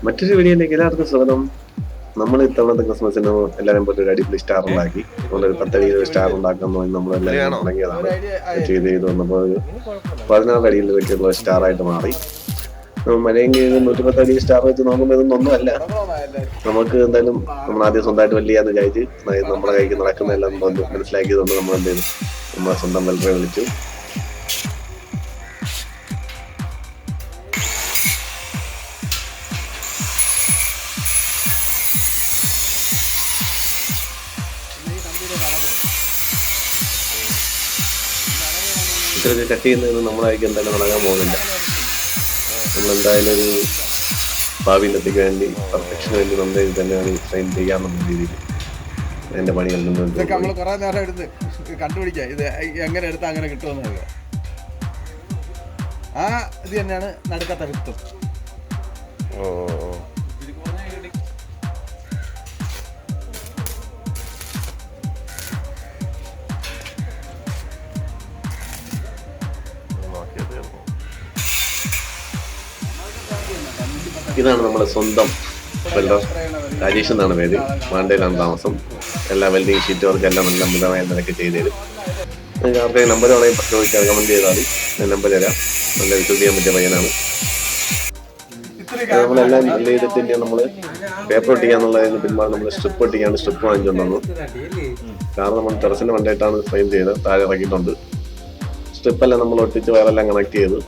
മറ്റൊരു വീഡിയോയിലേക്ക് എല്ലാവർക്കും സ്വാഗതം. നമ്മൾ ഇത്തവണത്തെ ക്രിസ്മസിന് എല്ലാവരും പോയിട്ട് ഒരു അടിപൊളി സ്റ്റാർ ഉണ്ടാക്കി. നമ്മളൊരു 10 അടിയിൽ സ്റ്റാർ ഉണ്ടാക്കുന്നു നമ്മളെല്ലാവരും തുടങ്ങിയതാണ്. ചെയ്ത് വന്നപ്പോൾ 16 അടിയിലൊക്കെയുള്ള സ്റ്റാർ ആയിട്ട് മാറി. മഴയും കഴിഞ്ഞ് 110 അടി സ്റ്റാർ വെച്ച് നോക്കുമ്പോൾ ഇതൊന്നും അല്ല. നമുക്ക് എന്തായാലും നമ്മൾ ആദ്യം സ്വന്തമായിട്ട് വലിയാന്ന് വിചാരിച്ച് നമ്മുടെ കൈക്ക് നടക്കുന്നതെല്ലാം മനസ്സിലാക്കിയതുകൊണ്ട് നമ്മൾ എന്ത് ചെയ്തു, നമ്മളെ സ്വന്തം വെൽഡറെ വിളിച്ചു. ഇത്രയൊക്കെ കട്ട് ചെയ്യുന്നത് നമ്മളായിരിക്കും എന്തായാലും നടക്കാൻ പോകുന്നില്ല. നമ്മളെന്തായാലും ഒരു ഭാവിയിലെത്തിക്ക് വേണ്ടി പെർഫെക്ഷന് വേണ്ടി നമ്മുടെ ഇത് തന്നെയാണ് ട്രെയിൻ ചെയ്യാമെന്നുള്ള രീതിയിൽ എൻ്റെ പണികൾ ഇതൊക്കെ നമ്മൾ കുറേ നേരം എടുത്ത് കണ്ടുപിടിക്കാം ഇത് എങ്ങനെ എടുത്താൽ അങ്ങനെ കിട്ടുമെന്നത്. ആ ഇത് തന്നെയാണ് നടുക്കത്തെ വിത്തും. ഇതാണ് നമ്മുടെ സ്വന്തം വെൽഡർ, രാജേഷ് എന്നാണ് പേര്. മാണ്ടയിലാണ് താമസം. എല്ലാ വെൽഡിങ് ഷീറ്റ് വർക്ക് എല്ലാം നല്ല മിതമായ നിലയ്ക്ക് ചെയ്ത് തരും. നിങ്ങൾക്ക് ആർക്കെങ്കിലും നമ്പർ വേണമെങ്കിൽ ചോദിച്ചാൽ കമൻറ്റ് ചെയ്താൽ മതി, ഞാൻ നമ്പർ തരാം. നല്ല വിശ്വസിക്കാൻ പറ്റിയ പയ്യനാണ്. നമ്മളെല്ലാം നല്ല ചെയ്തിട്ട് നമ്മൾ പേപ്പർ ഒട്ടിക്കാന്നുള്ളതിന് പിന്മാറി നമ്മൾ സ്ട്രിപ്പ് ഒട്ടിക്കാണ്ട് സ്ട്രിപ്പ് വാങ്ങിച്ചുകൊണ്ടു. കാരണം നമ്മൾ ടെറസിൻ്റെ വണ്ടായിട്ടാണ് ഫ്രെയിം ചെയ്ത് താഴെ ഇറക്കിയിട്ടുണ്ട്. സ്ട്രിപ്പെല്ലാം നമ്മൾ ഒട്ടിച്ച് വയറെല്ലാം കണക്ട് ചെയ്ത്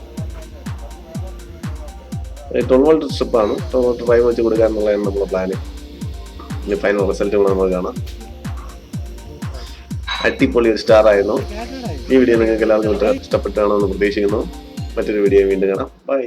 12 വോൾട്ട് സ്ട്രിപ്പാണ്. 12 വോൾട്ട് ഡ്രൈവ് വെച്ച് കൊടുക്കുക എന്നുള്ളതാണ് നമ്മുടെ പ്ലാന്. ഇനി ഫൈനൽ റിസൾട്ട് കൂടെ നമുക്ക് കാണാം. അടിപൊളി ഒരു സ്റ്റാർ ആയിരുന്നു. ഈ വീഡിയോ നിങ്ങൾക്ക് എല്ലാവർക്കും ഇഷ്ടപ്പെട്ടാണെന്ന് പ്രതീക്ഷിക്കുന്നു. മറ്റൊരു വീഡിയോ വീണ്ടും കാണാം. ബൈ.